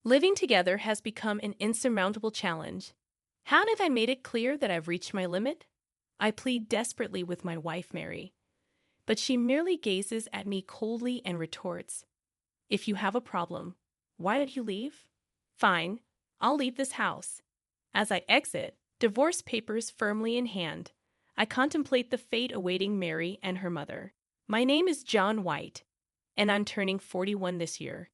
Living together has become an insurmountable challenge. How have I made it clear that I've reached my limit? I plead desperately with my wife, Mary, but she merely gazes at me coldly and retorts, "If you have a problem, why did you leave?" "Fine, I'll leave this house." As I exit, divorce papers firmly in hand, I contemplate the fate awaiting Mary and her mother. My name is John White, and I'm turning 41 this year.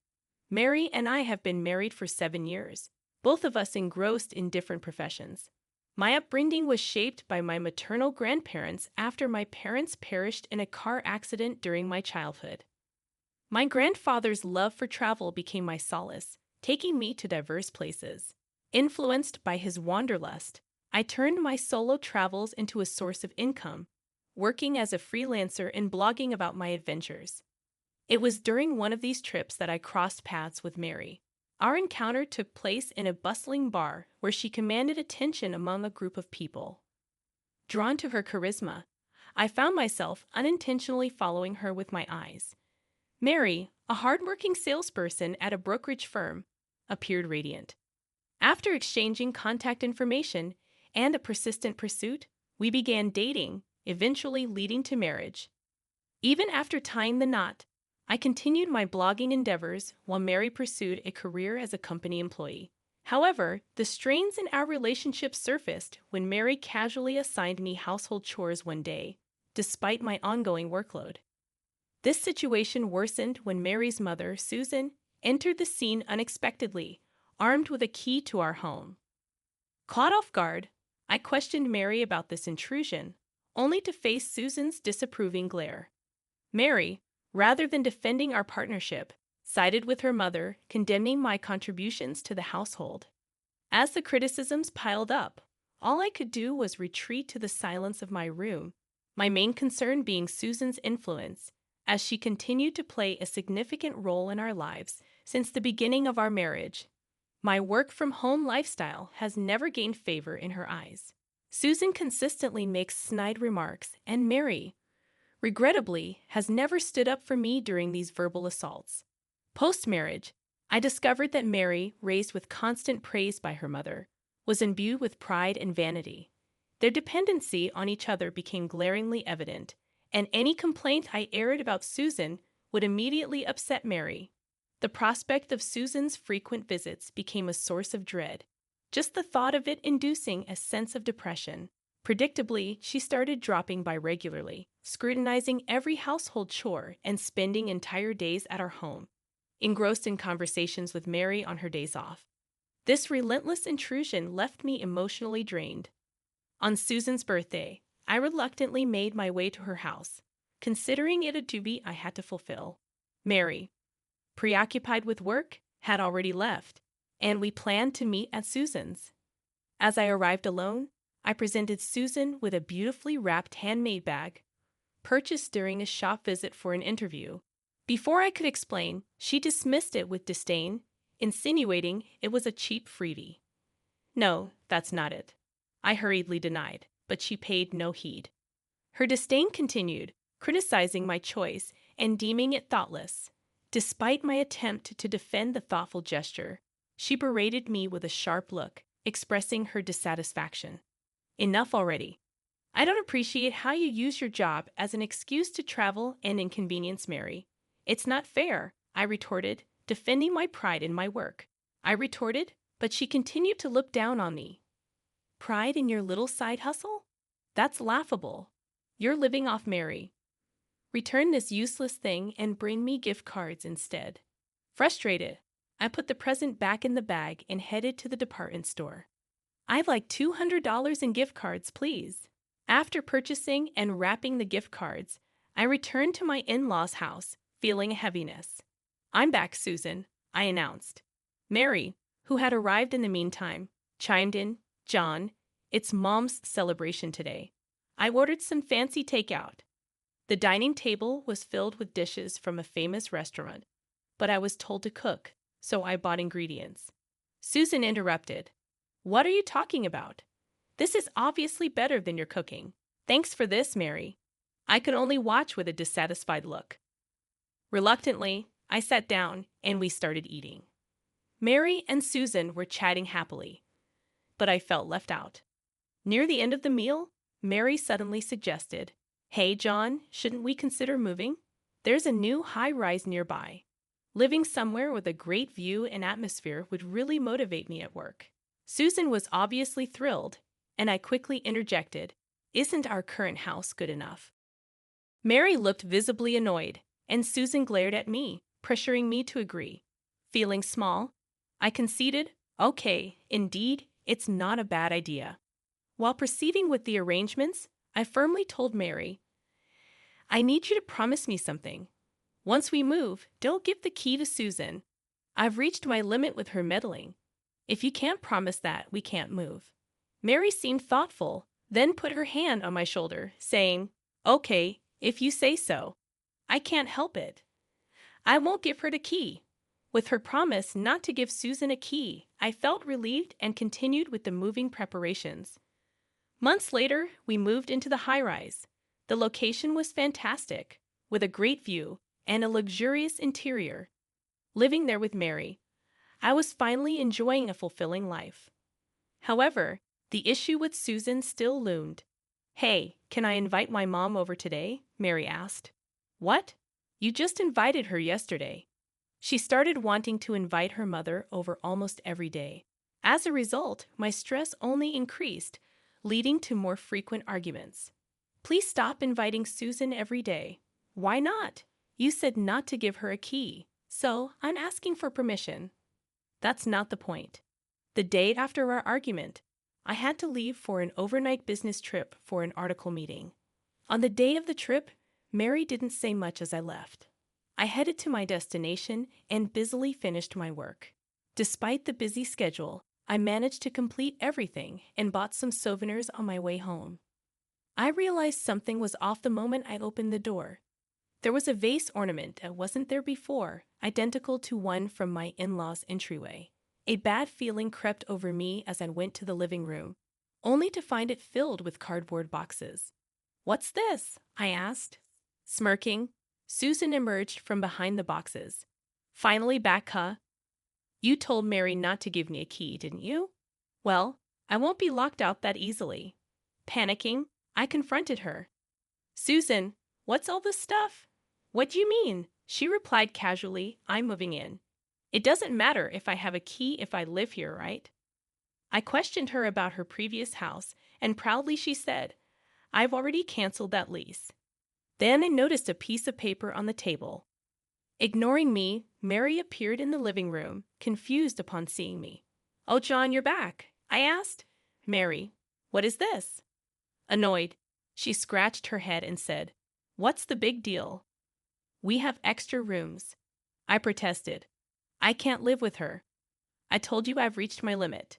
Mary and I have been married for 7 years, both of us engrossed in different professions. My upbringing was shaped by my maternal grandparents after my parents perished in a car accident during my childhood. My grandfather's love for travel became my solace, taking me to diverse places. Influenced by his wanderlust, I turned my solo travels into a source of income, working as a freelancer and blogging about my adventures. It was during one of these trips that I crossed paths with Mary. Our encounter took place in a bustling bar where she commanded attention among a group of people. Drawn to her charisma, I found myself unintentionally following her with my eyes. Mary, a hardworking salesperson at a brokerage firm, appeared radiant. After exchanging contact information and a persistent pursuit, we began dating, eventually leading to marriage. Even after tying the knot, I continued my blogging endeavors while Mary pursued a career as a company employee. However, the strains in our relationship surfaced when Mary casually assigned me household chores one day, despite my ongoing workload. This situation worsened when Mary's mother, Susan, entered the scene unexpectedly, armed with a key to our home. Caught off guard, I questioned Mary about this intrusion, only to face Susan's disapproving glare. Mary, rather than defending our partnership, sided with her mother, condemning my contributions to the household. As the criticisms piled up, all I could do was retreat to the silence of my room, my main concern being Susan's influence, as she continued to play a significant role in our lives since the beginning of our marriage. My work-from-home lifestyle has never gained favor in her eyes. Susan consistently makes snide remarks, and Mary, regrettably, has never stood up for me during these verbal assaults. Post-marriage, I discovered that Mary, raised with constant praise by her mother, was imbued with pride and vanity. Their dependency on each other became glaringly evident, and any complaint I aired about Susan would immediately upset Mary. The prospect of Susan's frequent visits became a source of dread, just the thought of it inducing a sense of depression. Predictably, she started dropping by regularly, scrutinizing every household chore and spending entire days at our home, engrossed in conversations with Mary on her days off. This relentless intrusion left me emotionally drained. On Susan's birthday, I reluctantly made my way to her house, considering it a duty I had to fulfill. Mary, preoccupied with work, had already left, and we planned to meet at Susan's. As I arrived alone, I presented Susan with a beautifully wrapped handmade bag, purchased during a shop visit for an interview. Before I could explain, she dismissed it with disdain, insinuating it was a cheap freebie. "No, that's not it," I hurriedly denied, but she paid no heed. Her disdain continued, criticizing my choice and deeming it thoughtless. Despite my attempt to defend the thoughtful gesture, she berated me with a sharp look, expressing her dissatisfaction. "Enough already. I don't appreciate how you use your job as an excuse to travel and inconvenience Mary. It's not fair," I retorted, defending my pride in my work. But she continued to look down on me. "Pride in your little side hustle? That's laughable. You're living off Mary. Return this useless thing and bring me gift cards instead." Frustrated, I put the present back in the bag and headed to the department store. "I'd like $200 in gift cards, please." After purchasing and wrapping the gift cards, I returned to my in-laws' house, feeling a heaviness. "I'm back, Susan," I announced. Mary, who had arrived in the meantime, chimed in, "John, it's Mom's celebration today. I ordered some fancy takeout." The dining table was filled with dishes from a famous restaurant, but I was told to cook, so I bought ingredients. Susan interrupted. "What are you talking about? This is obviously better than your cooking. Thanks for this, Mary." I could only watch with a dissatisfied look. Reluctantly, I sat down and we started eating. Mary and Susan were chatting happily, but I felt left out. Near the end of the meal, Mary suddenly suggested, "Hey, John, shouldn't we consider moving? There's a new high-rise nearby. Living somewhere with a great view and atmosphere would really motivate me at work." Susan was obviously thrilled, and I quickly interjected, "Isn't our current house good enough?" Mary looked visibly annoyed, and Susan glared at me, pressuring me to agree. Feeling small, I conceded, "Okay, indeed, it's not a bad idea." While proceeding with the arrangements, I firmly told Mary, "I need you to promise me something. Once we move, don't give the key to Susan. I've reached my limit with her meddling. If you can't promise that, we can't move." Mary seemed thoughtful, then put her hand on my shoulder, saying, "Okay, if you say so. I can't help it. I won't give her the key." With her promise not to give Susan a key, I felt relieved and continued with the moving preparations. Months later, we moved into the high-rise. The location was fantastic, with a great view and a luxurious interior. Living there with Mary, I was finally enjoying a fulfilling life. However, the issue with Susan still loomed. "Hey, can I invite my mom over today?" Mary asked. "What? You just invited her yesterday." She started wanting to invite her mother over almost every day. As a result, my stress only increased, leading to more frequent arguments. "Please stop inviting Susan every day." "Why not? You said not to give her a key, so I'm asking for permission." That's not the point. The day after our argument, I had to leave for an overnight business trip for an article meeting. On the day of the trip, Mary didn't say much as I left. I headed to my destination and busily finished my work. Despite the busy schedule, I managed to complete everything and bought some souvenirs on my way home. I realized something was off the moment I opened the door. There was a vase ornament that wasn't there before, identical to one from my in-laws' entryway. A bad feeling crept over me as I went to the living room, only to find it filled with cardboard boxes. "What's this?" I asked. Smirking, Susan emerged from behind the boxes. "Finally back, huh? You told Mary not to give me a key, didn't you? Well, I won't be locked out that easily." Panicking, I confronted her. "Susan, what's all this stuff?" "What do you mean?" She replied casually, "I'm moving in. It doesn't matter if I have a key if I live here, right?" I questioned her about her previous house, and proudly she said, "I've already canceled that lease." Then I noticed a piece of paper on the table. Ignoring me, Mary appeared in the living room, confused upon seeing me. "Oh, John, you're back," I asked. "Mary, what is this?" Annoyed, she scratched her head and said, "What's the big deal?" "We have extra rooms." I protested. "I can't live with her. I told you I've reached my limit."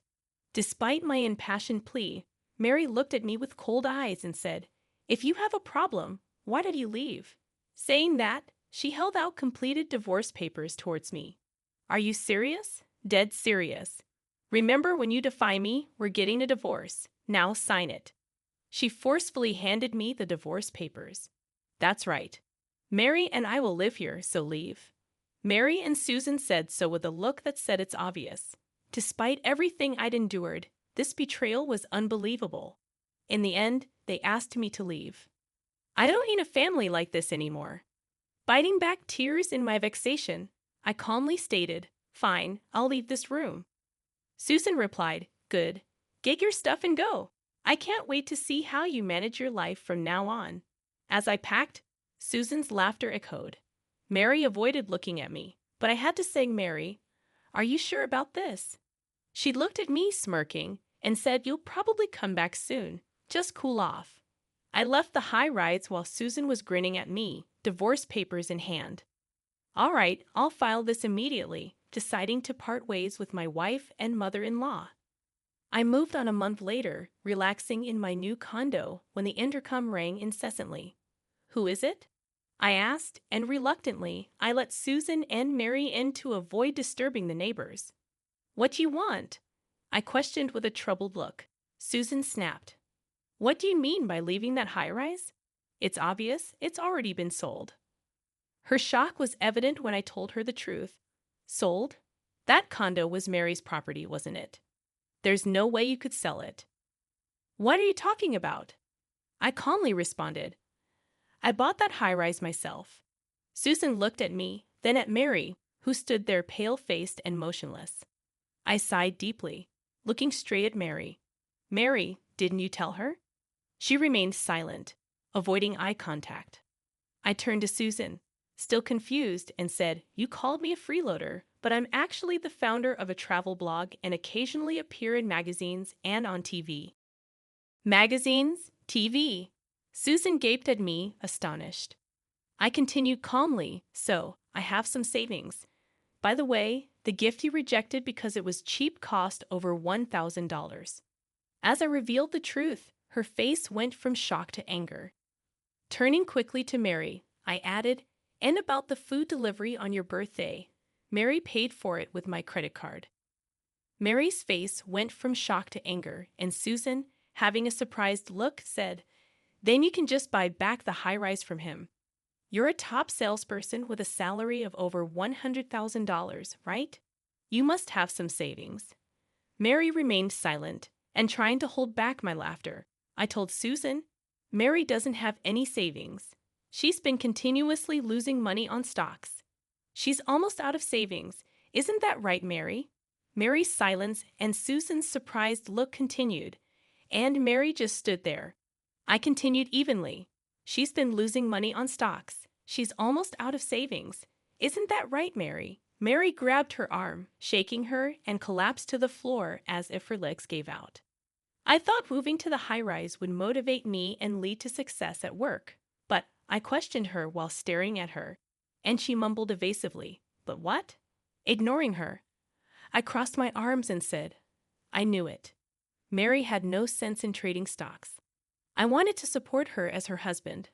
Despite my impassioned plea, Mary looked at me with cold eyes and said, "If you have a problem, why did you leave?" Saying that, she held out completed divorce papers towards me. "Are you serious?" "Dead serious. Remember, when you defy me, we're getting a divorce. Now sign it." She forcefully handed me the divorce papers. "That's right. Mary and I will live here, so leave." Mary and Susan said so with a look that said it's obvious. Despite everything I'd endured, this betrayal was unbelievable. In the end, they asked me to leave. I don't need a family like this anymore. Biting back tears in my vexation, I calmly stated, "Fine, I'll leave this room." Susan replied, "Good. Get your stuff and go. I can't wait to see how you manage your life from now on." As I packed, Susan's laughter echoed. Mary avoided looking at me, but I had to say, "Mary, are you sure about this?" She looked at me smirking and said, "You'll probably come back soon. Just cool off." I left the high-rise while Susan was grinning at me, divorce papers in hand. All right, I'll file this immediately, deciding to part ways with my wife and mother-in-law. I moved on a month later, relaxing in my new condo when the intercom rang incessantly. "Who is it?" I asked, and reluctantly, I let Susan and Mary in to avoid disturbing the neighbors. "What do you want?" I questioned with a troubled look. Susan snapped, "What do you mean by leaving that high-rise? It's obvious, it's already been sold." Her shock was evident when I told her the truth. "Sold? That condo was Mary's property, wasn't it? There's no way you could sell it. What are you talking about? I calmly responded. I bought that high-rise myself. Susan looked at me, then at Mary, who stood there pale-faced and motionless. I sighed deeply, looking straight at Mary. Mary, didn't you tell her? She remained silent, avoiding eye contact. I turned to Susan, still confused, and said, You called me a freeloader, but I'm actually the founder of a travel blog and occasionally appear in magazines and on TV. Magazines? TV? Susan gaped at me, astonished. I continued calmly, So, I have some savings. By the way, the gift you rejected because it was cheap cost over $1,000. As I revealed the truth, her face went from shock to anger. Turning quickly to Mary, I added, And about the food delivery on your birthday. Mary paid for it with my credit card. Mary's face went from shock to anger, and Susan, having a surprised look, said, Then you can just buy back the high-rise from him. You're a top salesperson with a salary of over $100,000, right? You must have some savings. Mary remained silent, and trying to hold back my laughter, I told Susan, Mary doesn't have any savings. She's been continuously losing money on stocks. She's almost out of savings. Isn't that right, Mary? Mary's silence and Susan's surprised look continued, and Mary just stood there. I continued evenly. She's been losing money on stocks. She's almost out of savings. Isn't that right, Mary? Mary grabbed her arm, shaking her, and collapsed to the floor as if her legs gave out. I thought moving to the high-rise would motivate me and lead to success at work, but I questioned her while staring at her, and she mumbled evasively, But what? Ignoring her, I crossed my arms and said, I knew it. Mary had no sense in trading stocks. I wanted to support her as her husband.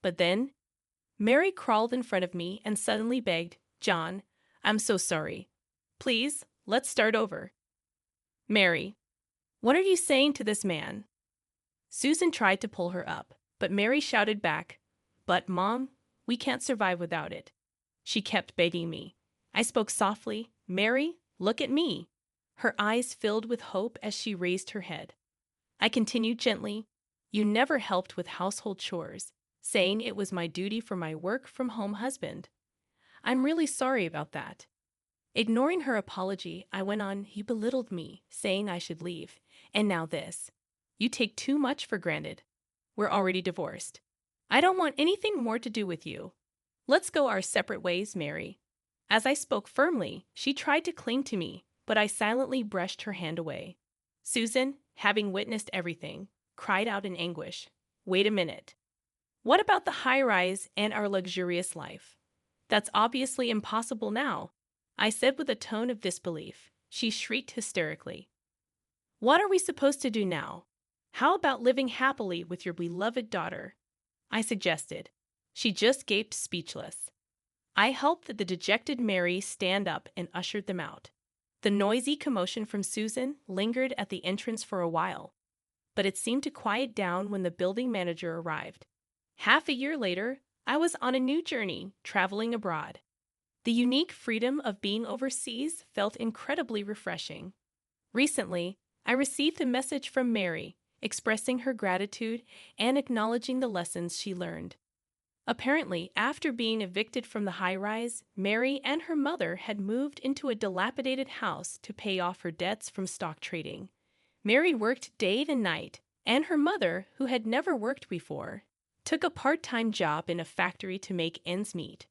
But then, Mary crawled in front of me and suddenly begged, John, I'm so sorry. Please, let's start over. Mary, what are you saying to this man? Susan tried to pull her up, but Mary shouted back, But, Mom, we can't survive without it. She kept begging me. I spoke softly, Mary, look at me. Her eyes filled with hope as she raised her head. I continued gently, You never helped with household chores, saying it was my duty for my work-from-home husband. I'm really sorry about that. Ignoring her apology, I went on, You belittled me, saying I should leave. And now this. You take too much for granted. We're already divorced. I don't want anything more to do with you. Let's go our separate ways, Mary. As I spoke firmly, she tried to cling to me, but I silently brushed her hand away. Susan, having witnessed everything, cried out in anguish, Wait a minute. What about the high-rise and our luxurious life? That's obviously impossible now, I said with a tone of disbelief. She shrieked hysterically. What are we supposed to do now? How about living happily with your beloved daughter? I suggested. She just gaped speechless. I helped the dejected Mary stand up and ushered them out. The noisy commotion from Susan lingered at the entrance for a while, but it seemed to quiet down when the building manager arrived. Half a year later, I was on a new journey, traveling abroad. The unique freedom of being overseas felt incredibly refreshing. Recently, I received a message from Mary, expressing her gratitude and acknowledging the lessons she learned. Apparently, after being evicted from the high-rise, Mary and her mother had moved into a dilapidated house to pay off her debts from stock trading. Mary worked day and night, and her mother, who had never worked before, took a part-time job in a factory to make ends meet.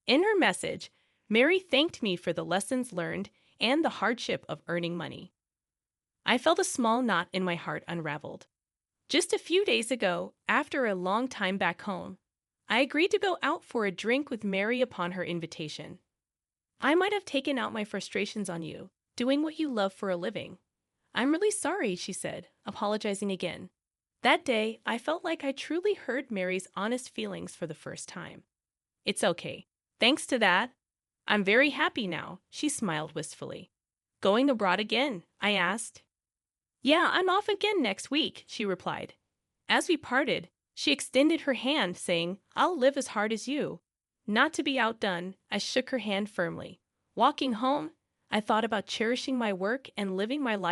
In her message, Mary thanked me for the lessons learned and the hardship of earning money. I felt a small knot in my heart unraveled. Just a few days ago, after a long time back home, I agreed to go out for a drink with Mary upon her invitation. I might have taken out my frustrations on you, doing what you love for a living. I'm really sorry, she said, apologizing again. That day, I felt like I truly heard Mary's honest feelings for the first time. It's okay. Thanks to that, I'm very happy now, she smiled wistfully. Going abroad again? I asked. Yeah, I'm off again next week, she replied. As we parted, she extended her hand, saying, I'll live as hard as you. Not to be outdone, I shook her hand firmly. Walking home, I thought about cherishing my work and living my life